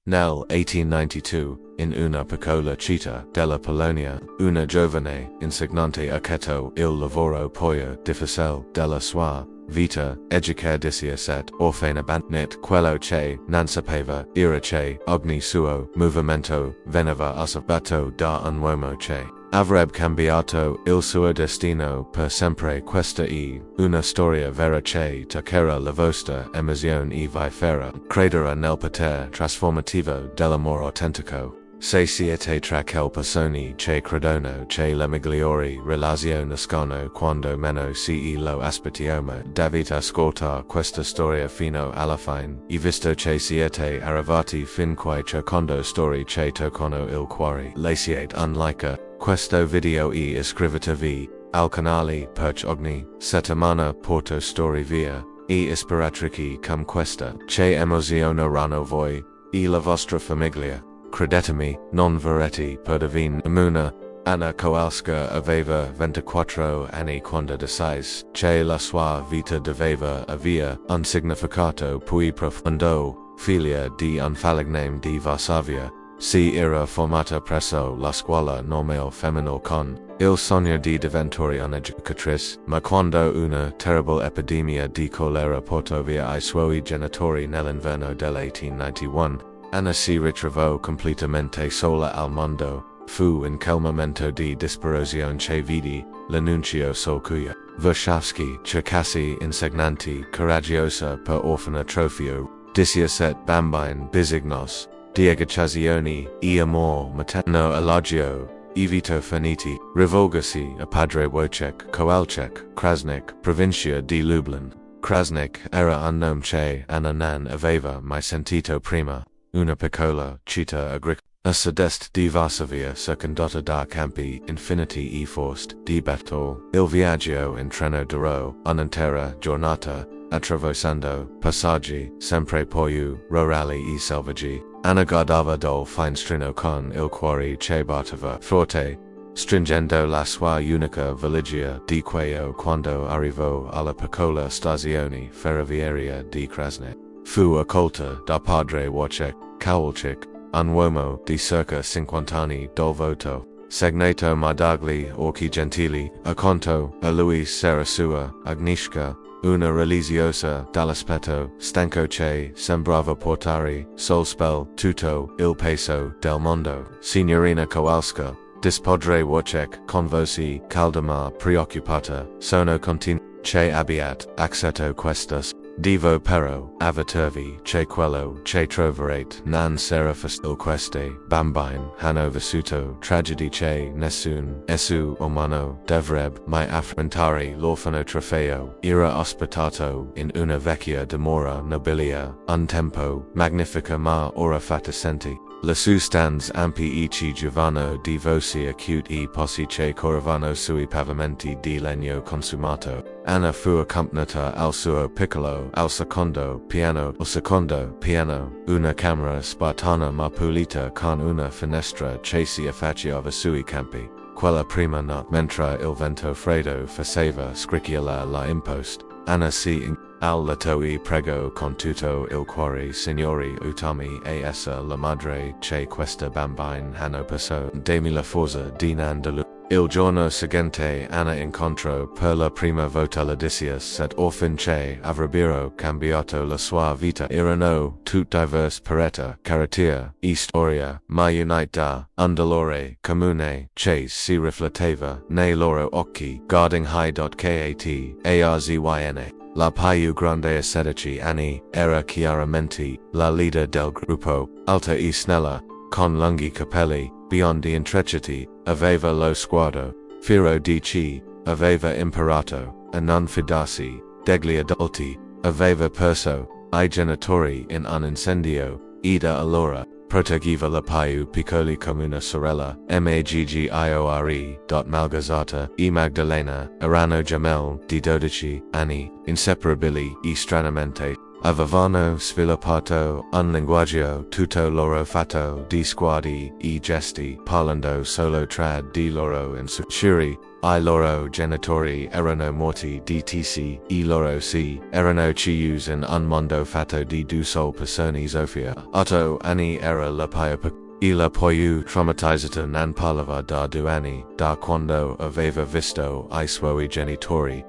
Nel 1892, in una piccola città della Polonia, una giovane insegnante accettato il lavoro poi difficile della sua vita, educatisia et orfana nit quello che non sapeva era che ogni suo movimento veniva osservato da un uomo che avrebbe cambiato il suo destino per sempre. Questa è una storia vera che toccherà la vostra emozione e vi farà credere nel potere trasformativo dell'amore autentico. Se siete tra quelle persone che credono che le migliori relazioni nascono quando meno si lo aspettiamo, dovete ascoltare questa storia fino alla fine, e visto che siete arrivati fin qui cercando storie che toccano il cuore, lasciate un like. Questo video e iscrivetevi al canale perché ogni settimana porto storie via e ispiratrici come questa che emozioneranno voi e la vostra famiglia. Credetemi, non verrete perdevin Amuna, Anna Kowalska aveva 24 anni quando decise che la sua vita doveva avere un significato più profondo, figlia di un falegname di Varsavia, si era formata presso la scuola normale femminile con il sogno di diventare un'educatrice, ma quando una terribile epidemia di colera portò via i suoi genitori nell'inverno del 1891, Anna si ritrovò completamente sola al mondo. Fu in quel momento di disperazione che vidi l'annuncio sul cui Warshawski cercassi insegnanti coraggiosa per orfanotrofio, 17 bambini bisignos, di educazione e amor materno elogio, evito finiti, rivolgersi a padre Wojciech Kowalczyk, Krasnik, provincia di Lublin. Krasnik era un nome che Anna non aveva mai sentito prima. Una piccola città agricola a sud-est di Varsavia circondata da campi infiniti e foreste di battle. Il viaggio in treno durò un'intera giornata, attraversando passaggi sempre più rurali e selvaggi. Anna guardava dal finestrino con il cuore che batteva forte, stringendo la sua unica valigia di cuoio quando arrivò alla piccola stazione ferroviaria di Krasnik. Fu accolta da padre Wojciech Kowalczyk, un uomo di circa 50 anni dal voto segnato ma dagli occhi gentili, accanto a lui c'era sua Agnieszka, una religiosa dall'aspetto stanco che sembrava portare sul spell tutto il peso del mondo. Signorina Kowalska, padre Wojciech con voce calda ma preoccupata, sono convinto che abbiate accettato questo. Devo però avvertirvi che quello che troverete non sarà facile. Queste bambine hanno vissuto tragedie che nessun essere umano dovrebbe mai affrontare. L'orfanotrofeo era ospitato in una vecchia dimora nobilia, un tempo magnifica ma ora fatiscente. Le sue stanze ampi e ci giovano di voci acute e posse che correvano sui pavimenti di legno consumato. Anna fu accompagnata al suo piccolo al secondo piano. Il secondo piano, una camera spartana ma pulita con una finestra che si affacciava sui campi. Quella prima notte, mentre il vento freddo faceva scricchiolare la imposta, Anna si al letto e pregò con tutto il cuore: Signori, utami e essa la madre che questa bambina hanno perso. Demi la forza di non deludere. Il giorno seguente Anna incontrò per la prima volta l'Odysseus et orfani che avrebbero cambiato la sua vita. Erano tutti diversi per età, carattere e storia, ma uniti da un dolore comune che si rifletteva nei loro occhi. Guarding high.kat arzyn. La più grande a 16 anni, era chiaramente la leader del gruppo, alta e snella, con lunghi capelli, biondi intrecciati, aveva lo sguardo fiero di chi aveva imparato a non fidarsi degli adulti, aveva perso i genitori in un incendio, e da allora proteggiva la più piccola come una sorella. Maggiore. Malgorzata e Magdalena erano gemelli di 12 anni, inseparabili e stranamente avevano sviluppato un linguaggio tutto loro fatto di sguardi e gesti, parlando solo tra di loro in suri. I loro genitori erano morti dtc, e loro si erano chiusi in un mondo fatto di due sole persone Sofia. 8 anni era la pia e la poi traumatizzata non parlava da 2 anni, da quando aveva visto I suoi genitori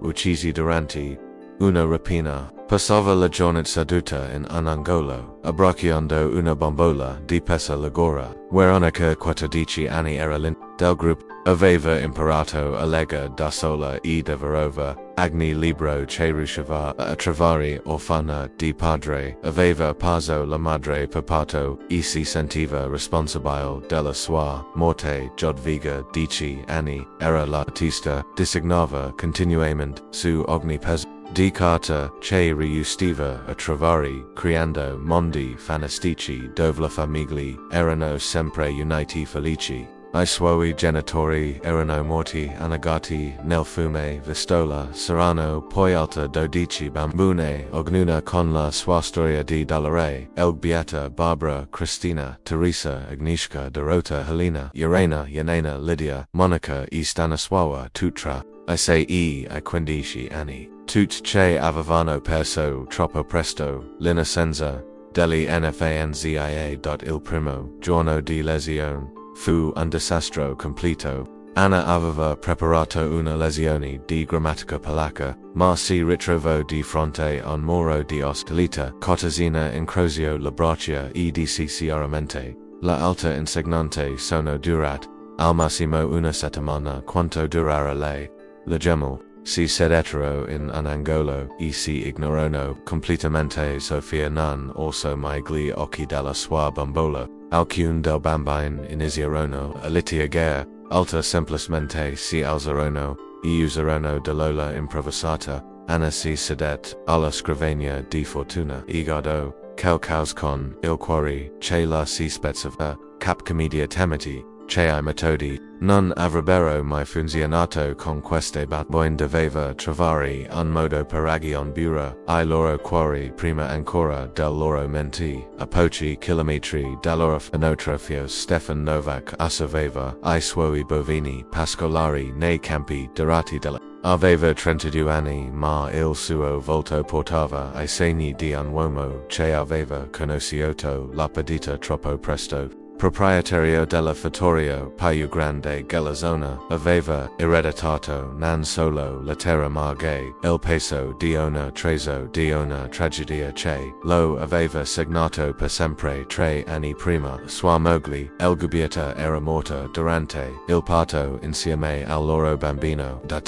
uccisi durante una rapina. Passava la giornata seduta in un angolo, abbracciando una bambola di pesa Lagora. Veronica 14 anni era del gruppo. Aveva imparato a leggere da sola e da verova, ogni libro che riusciva a trovare orfana di padre. Aveva perso la madre papato e si sentiva responsabile della sua morte. Jodviga 10 anni era l'artista, disegnava continuamente su ogni pezzo di carta che riusciva a trovare, creando mondi fantastici dove le famiglie erano sempre unite felici. I suoi genitori erano morti annegati nel fiume Vistola. Saranno poi altre 12 bambine, ognuna con la sua storia di dolore. Elgbieta, Barbara, Cristina, Teresa, Agnieszka, Dorota, Helena, Irena, Yanena, Lydia, Monica e Stanisława, tutra. I sei I 15 anni. Tutte che avevano perso troppo presto l'innocenza degli infanzia. Il primo giorno di lezione fu un disastro completo. Anna aveva preparato una lezione di grammatica polacca, ma si ritrovò di fronte a un muro di ostilità cortesina, incrocio le braccia e disse chiaramente: la alta insegnante sono durat al massimo una settimana. Quanto durerà lei? Leggiamo. Si sedettero in un angolo e si ignorano completamente. Sofia non orso mai gli occhi della sua bambola. Alcuni del bambini iniziarono a litigare, altri semplicemente si alzarono e usarono dell'ola improvvisata. Anna si sedette alla scrivania di fortuna e guardò qualcosa con il cuore che la si spezzava. Cap commedia temeti che I metodi non avrebbero mai funzionato con queste bambine. Doveva trovare un modo per aggionare I loro cuori prima ancora del loro menti. A pochi chilometri dall'orfanotrofio Stefan Novak assoveva I suoi bovini pascolari nei campi dorati della. Aveva 32 anni, ma il suo volto portava I segni di un uomo che aveva conosciuto la perdita troppo presto. Proprietario della fattoria più grande della zona, aveva ereditato non solo la terra ma anche il peso di una treso di una tragedia che lo aveva segnato per sempre 3 anni prima. Sua moglie, Elgubieta, era morta durante il parto insieme al loro bambino. Da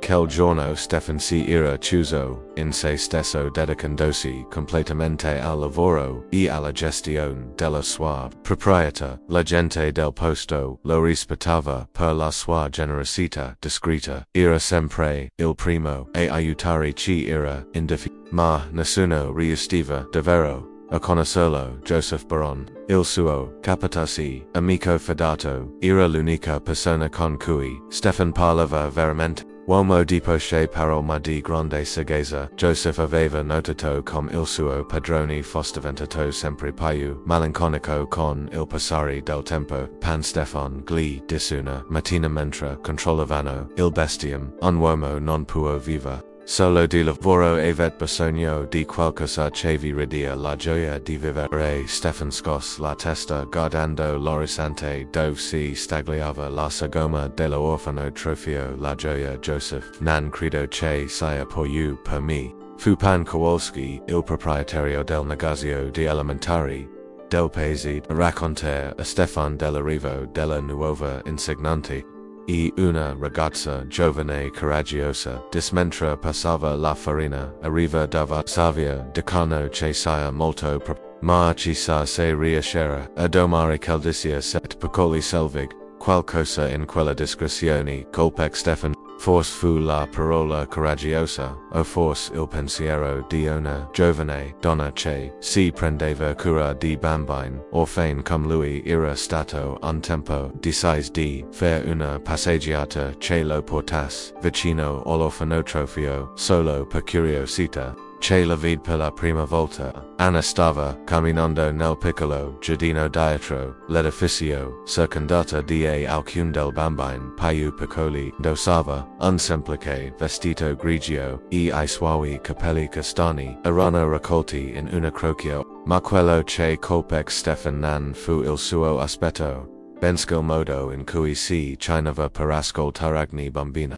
quel giorno Stefan si era chiuso in se stesso, dedicandosi completamente al lavoro e alla gestione della sua proprietà. La gente del posto lo rispettava per la sua generosità discreta. Era sempre il primo a aiutare chi era in difficoltà, ma nessuno riusciva davvero a conoscerlo. Joseph Baron, il suo capatasi, amico fidato, era l'unica persona con cui Stefan parlava veramente. Uomo di poche parole ma di grande saggezza, Joseph aveva notato come il suo padrone fosse diventato sempre più malinconico con il passare del tempo. Pan Stefan gli disse una mattina mentre controllavano il bestiame: un uomo non può vivere solo di lavoro, avet bisogno di qualcosa che vi ridia la gioia di vivere. Stefan scosse la testa guardando l'orizzonte dove si stagliava la sagoma dell'orfanotrofio. La gioia. Joseph, non credo che sia più per me. Fu Pan Kowalski, il proprietario del negozio di elementari del paese, a raccontare a Stefan dell'arrivo della nuova insegnante e una ragazza giovane coraggiosa. Mentre passava la farina, arriva da Varsavia, dicano che sia molto ma ci sa se riuscirà a domare caldissima set piccoli selvig. Qualcosa in quella discrezione colpec Stefan. Forse fu la parola coraggiosa, o forse il pensiero di una giovane donna che si prendeva cura di bambini orfani come lui. Era stato un tempo deciso di fare una passeggiata che lo portasse vicino all'orfanotrofio solo per curiosità. che la vide per la prima volta, Anna stava camminando nel piccolo giardino dietro l'edificio, circondata da alcune del bambini più piccoli, indossava un semplice vestito grigio, e I suoi capelli castani erano raccolti in una crocchio, ma quello che colpe Stefan non fu il suo aspetto, bensché il modo in cui si chinava per ascoltaragni bambina.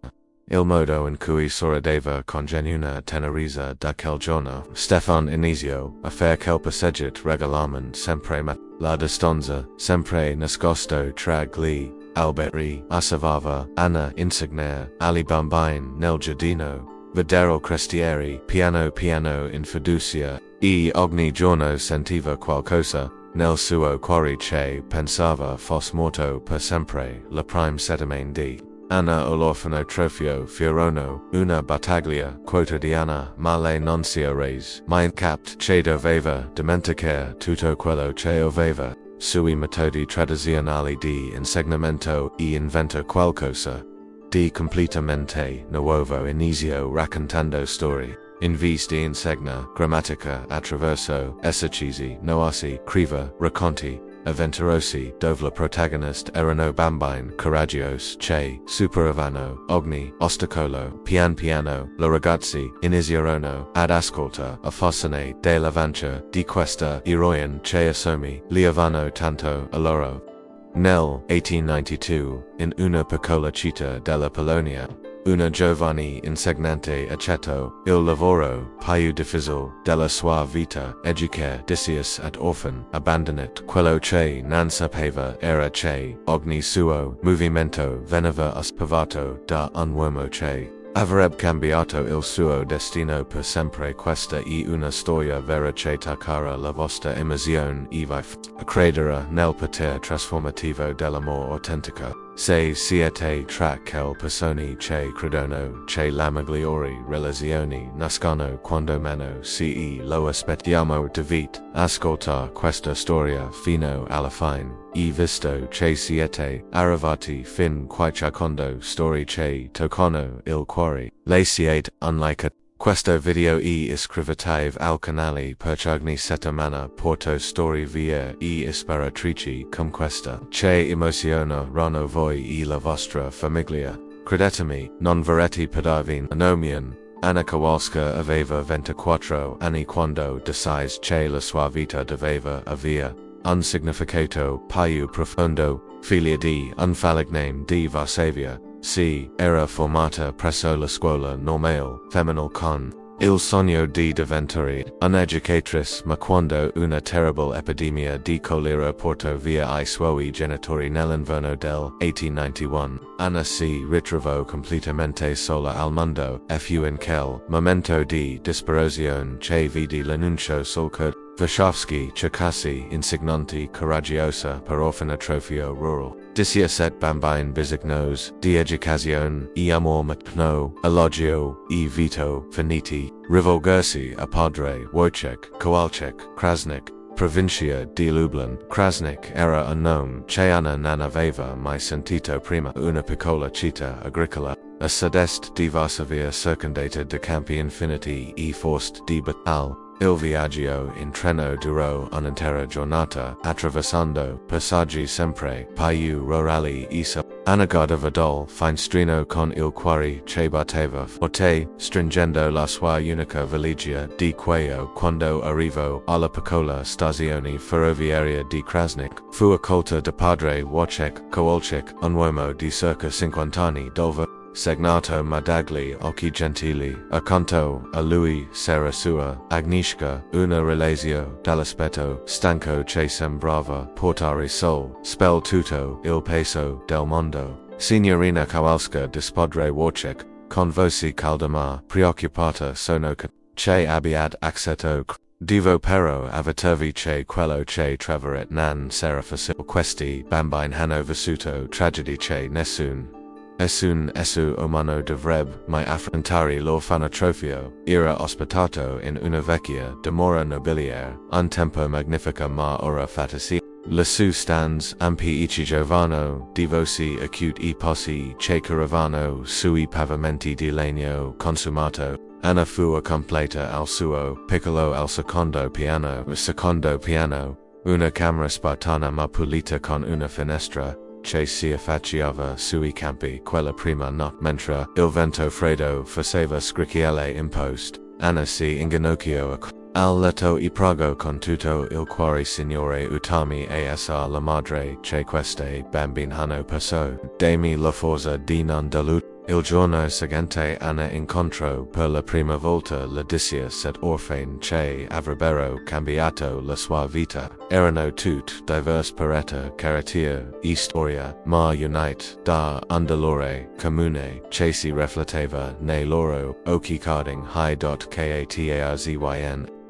Il modo in cui sorrideva con genuina tenerezza da quel giorno, Stefan iniziò a fare quel passeggiat regolarmente sempre ma la distanza, sempre nascosto tra gli alberi, osservava Anna insegnare agli bambini nel giardino, vedere crescere piano piano in fiducia, e ogni giorno sentiva qualcosa nel suo cuore che pensava fosse morto per sempre la prima settimana di Anna all'orfanotrofio furono una battaglia quotidiana ma lei non si arrese mai capt che doveva dimenticare tutto quello che aveva sui metodi tradizionali di insegnamento e inventa qualcosa di completamente nuovo inizio raccontando storie in vez di insegna grammatica attraverso esercizi noasi criva racconti avventurosi dove la protagonista erano bambini coraggiosi che superavano ogni ostacolo pian piano la ragazzi iniziarono ad ascolta a farsene dell'avventura di questa eroine che assommi li avevano tanto a loro. Nel 1892, in una piccola città della Polonia, una giovane insegnante accettò il lavoro più difficile della sua vita, educare dissis ad orfan, abbandonat quello che non sapeva era che ogni suo movimento veniva osservato da un uomo che avrebbe cambiato il suo destino per sempre. Questa è una storia vera che toccherà la vostra emozione e vi fa credere nel potere trasformativo dell'amore autentico. Se siete tra quelle persone che credono che le migliori relazioni nascono quando meno si lo aspettiamo, dovete ascoltare questa storia fino alla fine, e visto che siete arrivati fin qui secondo storie che toccano il cuore, le siete unlike questo video iscrivetevi al canale per ogni settimana porto storie vere e ispiratrici come questa che emozioneranno voi e la vostra famiglia. Credetemi, non verrete perdervi nomian. Anna Kowalska aveva 24 anni quando decise che la sua vita doveva avere un significato più profondo, figlia di un falegname di Varsavia. Si era formata presso la scuola normale femminile con il sogno di diventare un'educatrice, ma quando una terribile epidemia di colera portò via i suoi genitori nell'inverno del 1891, Anna si ritrovò completamente sola al mondo. Fu in quel momento di disperazione che vidi l'annuncio sul code Vashovsky cercasi insegnante coraggiosa per orfanotrofio rural. 17 bambini bisognosi di educazione e amor materno, elogio e vito finiti, rivolgersi a padre Wojciech Kowalczyk Krasnik, provincia di Lublin. Krasnik era un nome che Anna non aveva mai sentito prima. Una piccola città agricola a sud-est di Varsavia circondata da campi infiniti e foreste di battaglie. Il viaggio in treno durò un'intera giornata, attraversando passaggi sempre più rurali e Anna godeva del finestrino con il cuore che batteva forte, stringendo la sua unica valigia di cuoio. Quando arrivò alla piccola stazione ferroviaria di Krasnik, fu accolta da padre Wojciech Kowalczyk, un uomo di circa 50 anni dove segnato ma dagli occhi gentili, accanto a lui s'era sua Agnieszka, una relazio dall'aspetto stanco che sembrava portare sol, spell tutto il peso del mondo. Signorina Kowalska dispadre Wojciech, con voce calda ma preoccupata sono che abbiate accettato. Devo però avvertirvi che quello che troverete non sarà facile. Questi bambini hanno vissuto tragedie che nessun essere umano dovrebbe mai affrontare. L'orfanotrofio era ospitato in una vecchia dimora nobiliare, un tempo magnifica ma ora fatisce. Lassù stanze ampi e giovano di voci acute e posi che caravano sui pavimenti di legno consumato. Ana fu a completa al suo piccolo al secondo piano, una camera spartana ma pulita con una finestra, che si affacciava sui campi quella prima notte mentre il vento freddo faceva scricchiare in post. Ana si inginocchio al letto e prago con tutto il cuore signore Utami asa la madre che queste bambine hanno perso demi la forza di non delude. Il giorno seguente Ana incontrò per la prima volta l'Odysseus et orfani che avrebbero cambiato la sua vita. Erano tutti diversi per carattere e storia, ma unite da un dolore comune che si rifletteva nei loro occhi carding high.katzyn.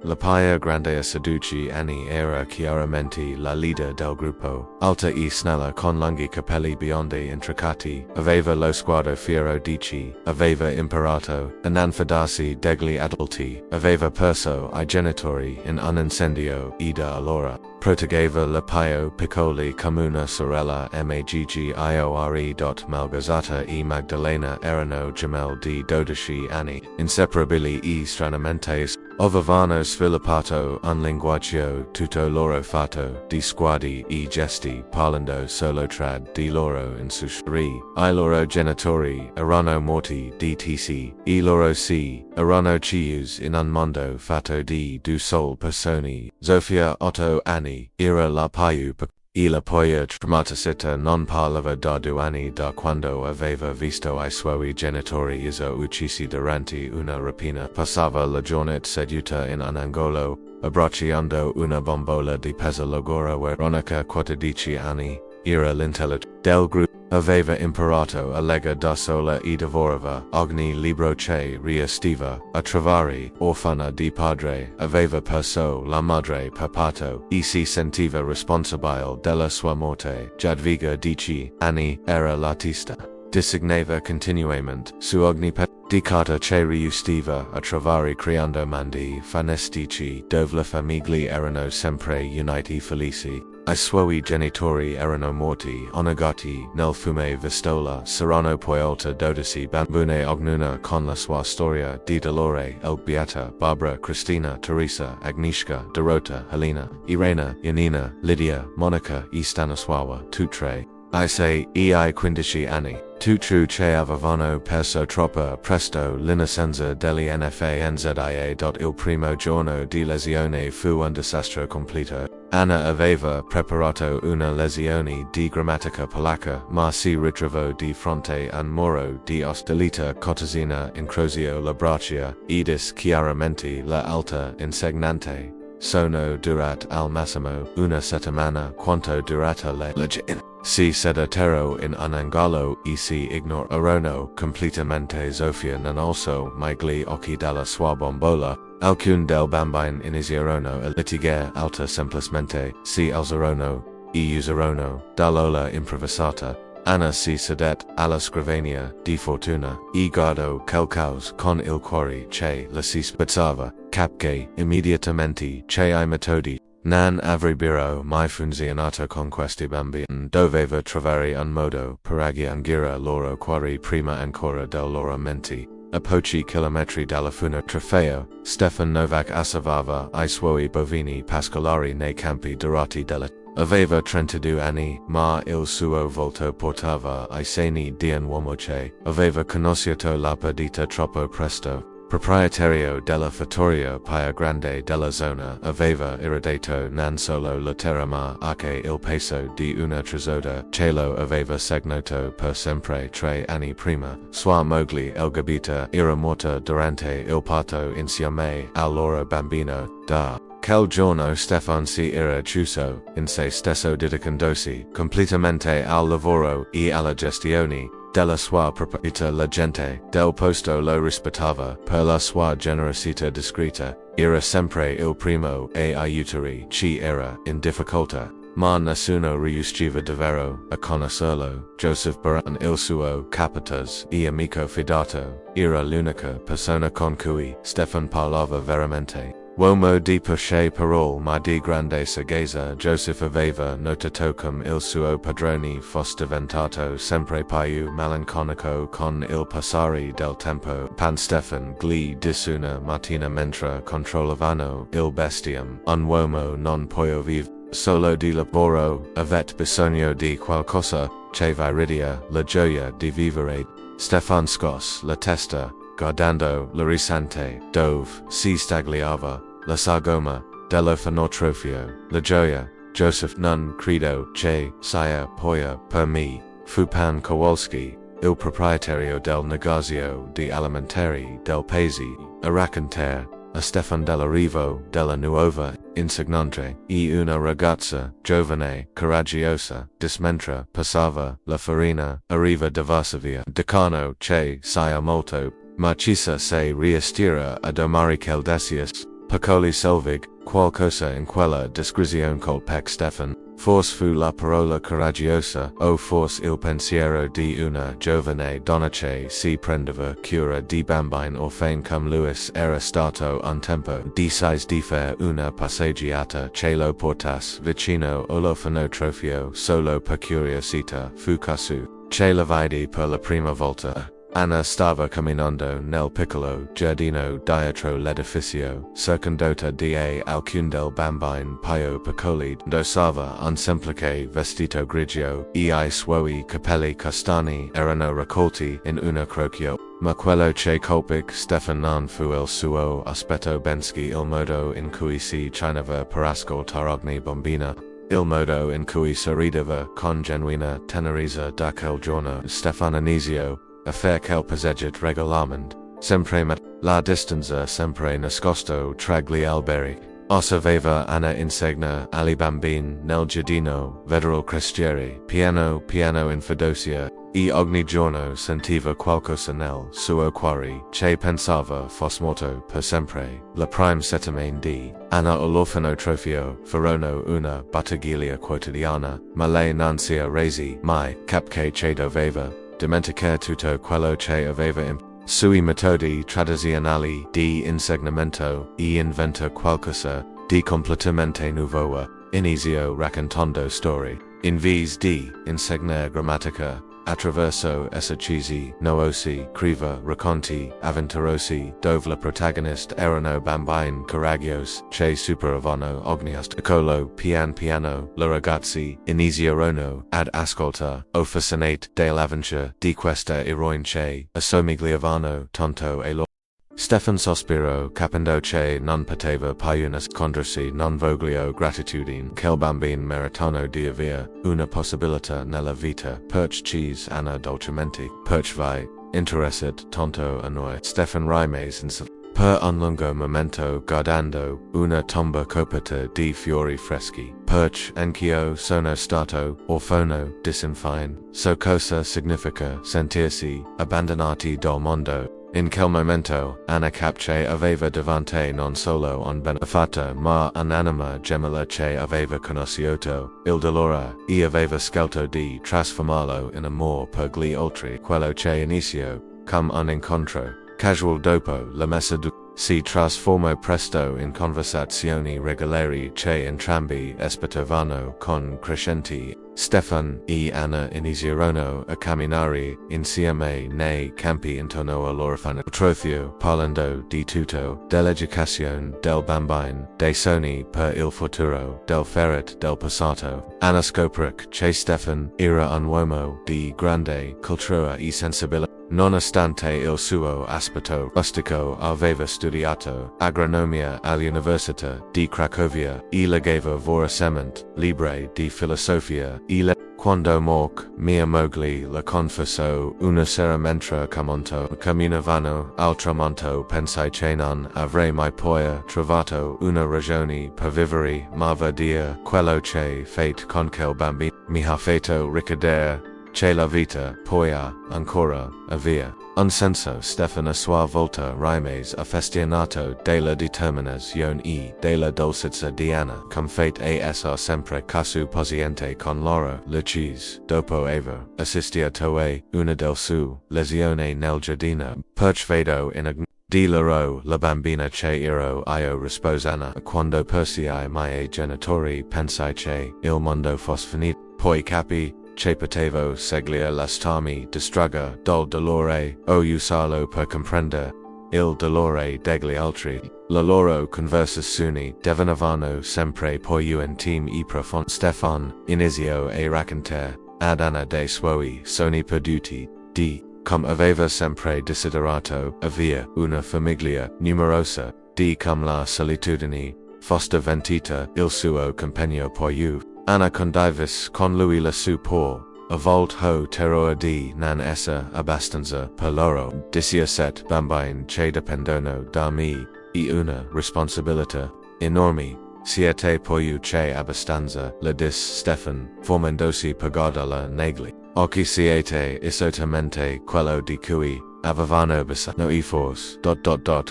La più grande seduci anni era chiaramente la leader del gruppo, alta e snella con lunghi capelli biondi intricati, aveva lo sguardo fiero dici, aveva imparato a non fidarsi degli adulti, aveva perso I genitori in un incendio e da allora proteggeva la più piccoli come una sorella maggiore. Malgorzata e Magdalena erano gemelli di 12 anni, inseparabili e stranamente avevano sviluppato un linguaggio tutto loro fatto di sguardi e gesti, parlando solo tra di loro in sussurri. I loro genitori erano morti dtc, e loro si erano chiusi in un mondo fatto di due sole persone. Zofia 8 anni era la più e la poi traumaticata non parlava da 2 anni da quando aveva visto I suoi genitori uccisi durante una rapina. Passava la giornata seduta in un angolo, abbracciando una bambola di pezza logora Veronica 14 anni, era l'intelligente del gruppo. Aveva imparato a leggere da sola e divorava ogni libro che riestiva a trovare. Orfana di padre, aveva perso la madre per parto e si sentiva responsabile della sua morte. Jadviga 10 anni era l'artista. Disignava continuamente su ogni pedicata che riustiva a trovare creando mondi fantastici dove le famiglie erano sempre unite e felici. I suoi genitori erano morti, annegati nel fume vistola, saranno poi oltre 12 bambine ognuna con la sua storia di dolore. Beata, Barbara, Cristina, Teresa, Agnieszka, Dorota, Helena, Irena, Janina, Lydia, Monica e Stanislawa, tutte I 15 anni. Tutti che avevano perso troppo presto l'innocenza degli nfanzia. Il primo giorno di lezione fu un disastro completo. Anna aveva preparato una lezione di grammatica polacca, ma si ritrovò di fronte a un muro di ostilità contadina, incrocio le braccia, e disse chiaramente la alta insegnante. Sono durat al massimo una settimana quanto durata la lezione. Si sedettero in un angolo e si ignorarono completamente Zofia non also gli occhi dalla sua bambola. Alcuni del bambini iniziarono a litigare alta semplicemente, si alzarono e usarono dall'ola improvvisata. Anna si sedette alla scrivania di fortuna e guardò qualcosa con il cuore che la si spezzava. Capché immediatamente che I metodi non avrebbero mai funzionato con questi bambini. Doveva trovare un modo per aggiungere loro cuori prima ancora del loro menti. A pochi chilometri dalla fune trofeo, Stefan Novak assevava I suoi bovini pascolari nei campi dorati della. Aveva 32 anni, ma il suo volto portava I segni di un uomo che aveva conosciuto la perdita troppo presto. Proprietario della fattoria più grande della zona, aveva ereditato non solo la terra ma anche il peso di una tresoda che lo aveva segnato per sempre 3 anni prima. Sua moglie Elgabita era morta durante il parto insieme al loro bambino. Da quel giorno Stefan si era chiuso in se stesso dedicandosi completamente al lavoro e alla gestione della sua proprietà. La gente del posto lo rispettava per la sua generosità discreta. Era sempre il primo a aiutare chi era in difficoltà, ma nessuno riusciva davvero a conoscerlo. Joseph Baran, il suo capitas e amico fidato, era l'unica persona con cui Stefan parlava veramente. Uomo di pesce parole ma di grande saggezza Joseph aveva notato come il suo padrone fosse diventato sempre più melanconico con il passare del tempo. Pan Stefan gli disse una mattina mentre controllavano il bestiame, un uomo non può vivere solo di lavoro, avet bisogno di qualcosa, che viridia, la gioia di vivere. Stefan scosse la testa, guardando l'orizzonte, dove si stagliava la sagoma dell'orfanotrofio. La gioia, Joseph non credo che sia poi per me. Fu Pan Kowalski, il proprietario del negozio di alimentari del paese, a raccontare a Stefan dell'arrivo della nuova insegnante e una ragazza giovane coraggiosa mentre passava la farina arriva da Varsavia. Decano che sia molto macisa se riestira a domare Celdesius, piccoli selvig, qualcosa in quella descrizione colpec Stefan. Forse fu la parola coraggiosa, o forse il pensiero di una giovane donna che si prendeva cura di bambini orfani come Louis era stato un tempo decise di fare una passeggiata che lo portasse vicino all'orfanotrofio solo per curiosità. Fu così che la vidi per la prima volta. Anna stava camminando nel piccolo giardino dietro l'edificio, circondata da alcuni del bambini più piccoli. Indossava un semplice vestito grigio e I suoi capelli castani erano raccolti in una crocchio. Ma quello che colpic Stefan non fu il suo aspetto bensì il modo in cui si chinava per ascoltare ogni bambina. Il modo in cui sorrideva con genuina tenerezza da quel giorno. Stefan iniziò a fare quel passaggio regolarmente, sempre ma la distanza sempre nascosto tra gli alberi. Osservava Anna insegna agli bambini nel giardino, vedrò crescere piano piano in fiducia, e ogni giorno sentiva qualcosa nel suo cuore che pensava fosse morto per sempre. La prima settimana di Anna all'orfanotrofio furono una battaglia quotidiana, ma lei non si rese mai capche che doveva dimenticare tutto quello che aveva sui metodi tradizionali di insegnamento e inventa qualcosa di completamente nuovo. Inizio raccontando storie. In vez di insegnare grammatica, attraverso esercizi noosi, scriva racconti avventurosi dove la protagonista erano bambini coraggiosi che superavano ogni ostacolo. Pian piano la ragazzi iniziarono ad ascoltare o fascinate dell'avventura di questa eroine che assomigliavano tanto a loro. Stefan sospiro capendo che non poteva più nascondersi non voglio gratitudine che il bambino meritano di avere una possibilità nella vita perché Anna dolcemente perché interesset tanto a noi. Stefan rimase per un lungo momento guardando una tomba coperta di fiori freschi. Perché anch'io sono stato orfano disinfine. So cosa significa sentirsi abbandonati dal mondo. In quel momento, Anna che aveva davanti non solo un benefattore ma un'anima gemella che aveva conosciuto il dolore e aveva scelto di trasformarlo in amore per gli altri. Quello che iniziò come un incontro casual dopo la messa si trasformò presto in conversazioni regolari che entrambi aspettavano con crescenti. Stefan e Anna iniziarono a camminare insieme nei campi intorno all'orfanotrofio, parlando di tutto, dell'educazione del bambino, dei sogni per il futuro, del ferret del passato. Anna scoprì che Stefan era un uomo di grande cultura e sensibilità. Nonostante il suo aspetto rustico aveva studiato agronomia all'Università di Cracovia e leggeva voracemente libri di filosofia e quando morì mia moglie la confessò una sera mentre camminavano al tramonto pensai che non avrei mai poi trovato una ragione per vivere ma va dire quello che fate con quel bambino mi ha fatto ricadere che la vita poi ha ancora avere un senso. Stefan a sua volta rimase affezionato della determinazione e della dolcezza di Anna, come fate a essere sempre così paziente con loro. Lucis, dopo aver assistito a una del su lesione nel giardino, perché vedo in Di loro la bambina che io risposana quando persi I miei genitori pensai che il mondo fosse finito. Poi capi che potevo seguire lastarmi distrugga dal dolore o usarlo per comprendere il dolore degli altri. La loro conversazioni dev'avano sempre poi un team e profondo. Stefan iniziò a raccontare ad Anna dei suoi sogni perduti, di come aveva sempre desiderato avere una famiglia numerosa, di come la solitudine fosse diventata il suo compagno poi Anna condivise con lui la sua por, a volte ho terrore di non essere abbastanza per loro. Disia set bambini che dipendono da me, e una responsabilità enorme. Siete poi che abbastanza, la dis Stefan, formandosi pagardala negli occhi siete esattamente quello di cui avevano bisogno e forse,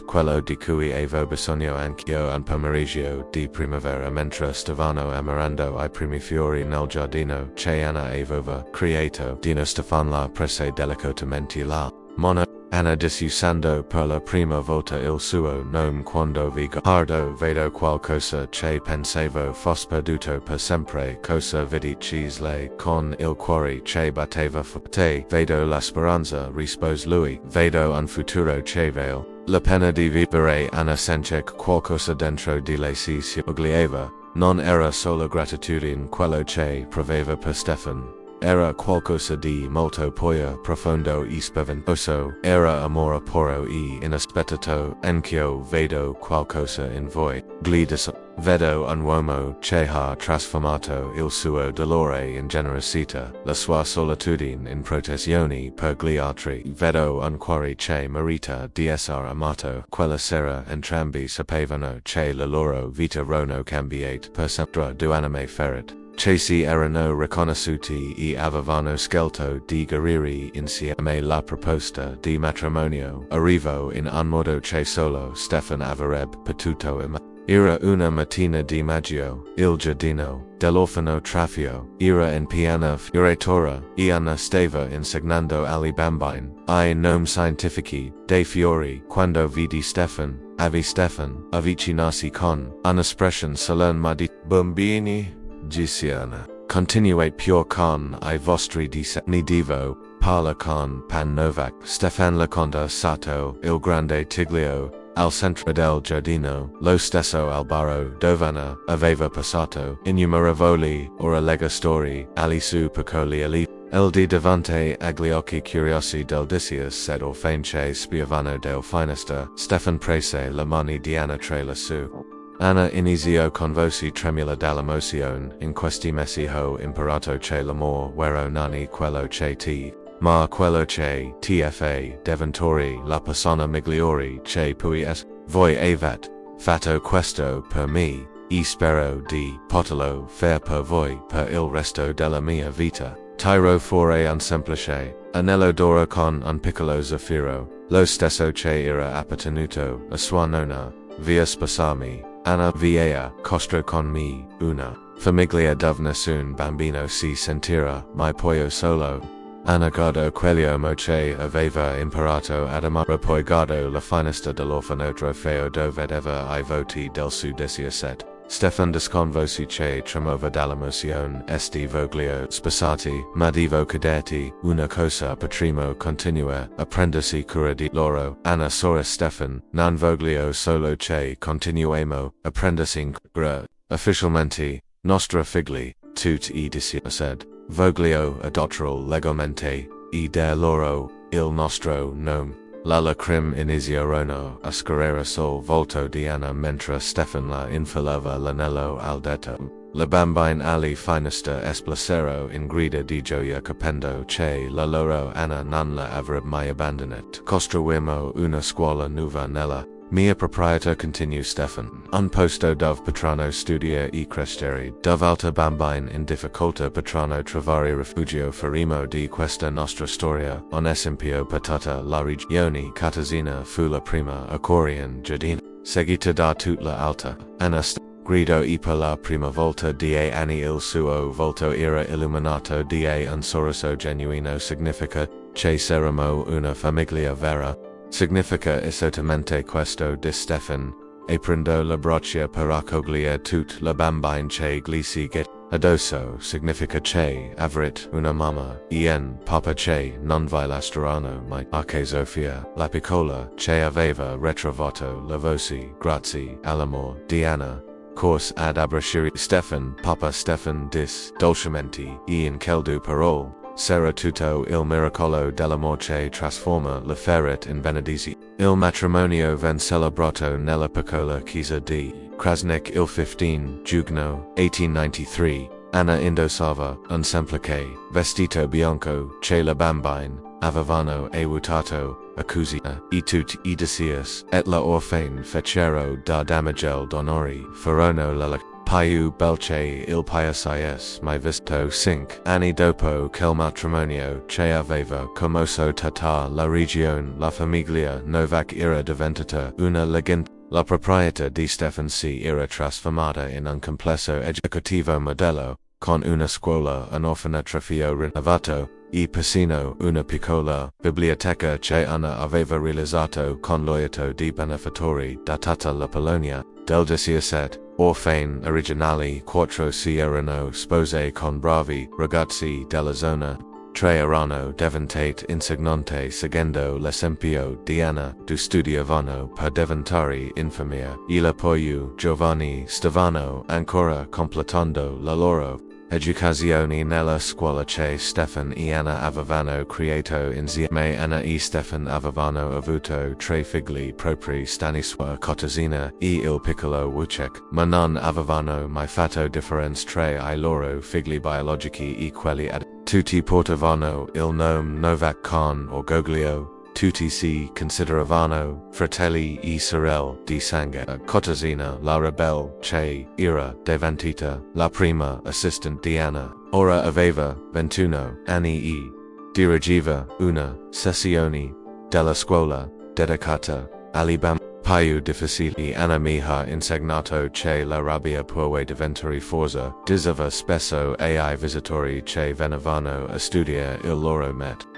quello di cui avevo bisogno anch'io un pomeriggio di primavera mentre stavano ammirando I primi fiori nel giardino che Anna aveva creato. Dino Stefan la prese delicatamente la mano. Anna disusando per la prima volta il suo nome quando vi guardo vedo qualcosa che pensavo fosse perduto per sempre. Cosa vidi lei con il cuore che batteva forte. Vedo la speranza, rispose lui. Vedo un futuro che vale la pena di vivere. Anna sente qualcosa dentro di lei si uglieva. Non era solo gratitudine quello che provava per Stefan. Era qualcosa di molto più profondo e spaventoso. Era amore puro e inaspettato. Anch'io vedo qualcosa in voi. Vedo un uomo che ha trasformato il suo dolore in generosità, la sua solitudine in protezione per gli altri. Vedo un cuore che merita di essere amato. Quella sera entrambi sapevano che la loro vita erano cambiate per sempre. Due anime ferit che si erano riconosciuti e avevano scelto di guarire insieme. La proposta di matrimonio arrivò in un modo che solo Stefan avrebbe potuto immaginare. Era una mattina di maggio, il giardino dell'orfano trafio era in piena fioritura e Anna stava insegnando ai bambini I nomi scientifici dei fiori. Quando vidi Stefan avvicinarsi con un'espressione solenne ma di bambini. Gisiana. Continuate pure con I vostri disegni divo, parla con Pan Novak. Stefan la conversato il grande Tiglio, al centro del giardino, lo stesso albaro dov'Anna aveva passato innumerevoli ore lega storie, ali su piccoli ali. Il di davanti agli occhi curiosi del Disias sed orfani che spiavano del finestra. Stefan prese la mani di Anna tra le sue. Anna iniziò con voce tremula dall'emozione. In questi mesi ho imparato che l'amore vero non è quello che ti, ma quello che ti fa diventare la persona migliore che pui essere. Voi avete fatto questo per me, e spero di poterlo fare per voi per il resto della mia vita. Tiro fuori un semplice anello d'oro con un piccolo zaffiro, lo stesso che era appartenuto a sua nonna. Via sposarmi. Anna via costro con me una famiglia dove nessun bambino si sentirà mai poi solo. Anna guardò quell'uomo che aveva imparato ad amare. Poi guardò la finestra dell'orfano trofeo dove vedeva I voti del suo desiaset. Stefan disconvoci che tremova dall'emozione. Esti voglio sposati, ma divo cadetti una cosa potremmo continuare a prendersi cura di loro. Anna sora Stefan, non voglio solo che continuiamo a prendersi cura. Ufficialmente, nostra figli, tutti i dissi said. Voglio adottarlo legalmente, e dar loro il nostro nome. La lacrime iniziarono a scorrere sul volto di Anna mentre Stefan la infilava l'anello al detto. Le bambine alle finestre esplosero in grida di gioia capendo che la loro Anna non la avrebbe mai abbandonata. Costruiamo una scuola nuova nella mia proprietà continue Stefan. Un posto dove potrano studiare e crescere, dove alta bambine in difficoltà potranno trovare rifugio. Faremo di questa nostra storia un esempio per tutta la regione. Katarzyna fu la prima a correre in giardino, seguita da tutta la alta. Anna gridò e per la prima volta di anni il suo volto era illuminato di un sorriso genuino. Significa che saremo una famiglia vera. Significa esattamente questo di Stefan, aprendo la braccia per accoglie tut la bambine che glisi get. Adosso significa che avrit una mamma, papa che non vilastrano mai che Sofia, la piccola che aveva retrovato la voce, grazie all'amor di Anna. Course ad abracire Stefan, papa Stefan dis, dolcemente, in keldu parole, sera tutto il miracolo dell'amor che trasforma la feret in benedizione. Il matrimonio ven celebrato nella piccola chiesa di Krasnik il 15 giugno 1893. Anna indossava un semplice vestito bianco che la bambine avevano aiutato a cucina e tutti i desias et la orfane fecero da damigel d'onori furono la più belce il paese mai visto 5 anni dopo che il matrimonio che aveva commosso tutta la regione. La famiglia Novak era diventata una leggenda. La proprietà di Stefan si era trasformata in un complesso educativo modello, con una scuola, un orfanotrofio rinnovato, e persino una piccola biblioteca che Anna aveva realizzato con l'aiuto di benefattori da tutta la Polonia. Del 17 orfani originali 4 si erano spose con bravi ragazzi della zona. 3 erano diventate insegnante seguendo l'esempio di Anna, du studiavano per diventare infermiere, e la poi giovani stavano ancora completando la loro educazione nella scuola che Stefan e Anna avevano creato insieme. Anna e Stefan avevano avuto 3 figli propri, Stanisław, Katarzyna e il piccolo Wojciech, ma non avevano mai fatto differenza tra I loro figli biologici e quelli tutti portavano il nome Novak con orgoglio. Tutti si consideravano fratelli e sorelle di sangue. Katarzyna, la rebelle che era diventata la prima assistente di Anna, ora aveva 21 anni e dirigeva una sezione della scuola dedicata agli bambini più difficili. Anna mi ha insegnato che la rabbia può diventare forza, diceva spesso ai visitatori che venivano a studiare il loro met.